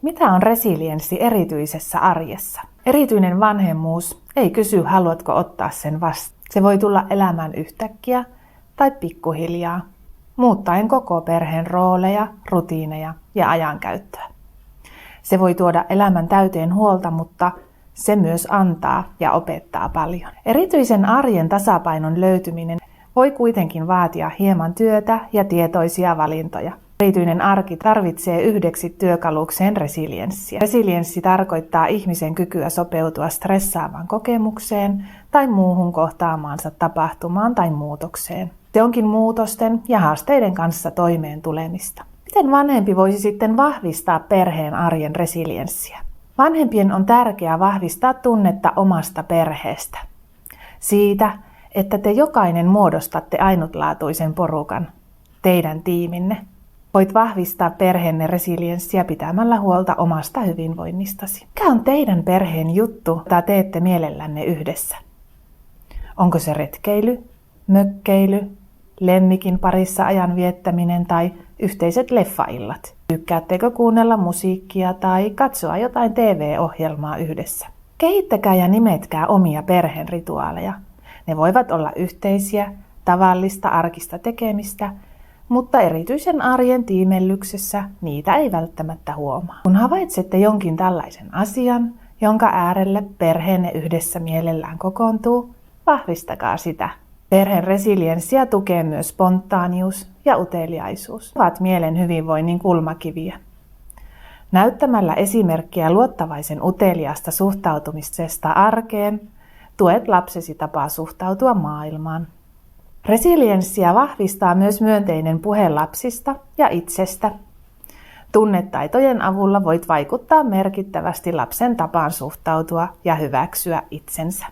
Mitä on resilienssi erityisessä arjessa? Erityinen vanhemmuus ei kysy, haluatko ottaa sen vastaan. Se voi tulla elämään yhtäkkiä tai pikkuhiljaa, muuttaen koko perheen rooleja, rutiineja ja ajankäyttöä. Se voi tuoda elämän täyteen huolta, mutta se myös antaa ja opettaa paljon. Erityisen arjen tasapainon löytyminen voi kuitenkin vaatia hieman työtä ja tietoisia valintoja. Erityinen arki tarvitsee yhdeksi työkalukseen resilienssiä. Resilienssi tarkoittaa ihmisen kykyä sopeutua stressaavaan kokemukseen tai muuhun kohtaamaansa tapahtumaan tai muutokseen. Se onkin muutosten ja haasteiden kanssa toimeen tulemista. Miten vanhempi voisi sitten vahvistaa perheen arjen resilienssiä? Vanhempien on tärkeää vahvistaa tunnetta omasta perheestä. Siitä, että te jokainen muodostatte ainutlaatuisen porukan, teidän tiiminne. Voit vahvistaa perheenne resilienssiä pitämällä huolta omasta hyvinvoinnistasi. Mikä on teidän perheen juttu, jota teette mielellänne yhdessä? Onko se retkeily, mökkeily, lemmikin parissa ajan viettäminen tai yhteiset leffaillat? Tykkäättekö kuunnella musiikkia tai katsoa jotain TV-ohjelmaa yhdessä? Kehittäkää ja nimetkää omia perheen rituaaleja. Ne voivat olla yhteisiä, tavallista arkista tekemistä, mutta erityisen arjen tiimellyksessä niitä ei välttämättä huomaa. Kun havaitsette jonkin tällaisen asian, jonka äärelle perheenne yhdessä mielellään kokoontuu, vahvistakaa sitä. Perheen resilienssiä tukee myös spontaanius ja uteliaisuus. Ne ovat mielen hyvinvoinnin kulmakiviä. Näyttämällä esimerkkiä luottavaisen uteliaasta suhtautumisesta arkeen, tuet lapsesi tapaa suhtautua maailmaan. Resilienssiä vahvistaa myös myönteinen puhe lapsista ja itsestä. Tunnetaitojen avulla voit vaikuttaa merkittävästi lapsen tapaan suhtautua ja hyväksyä itsensä.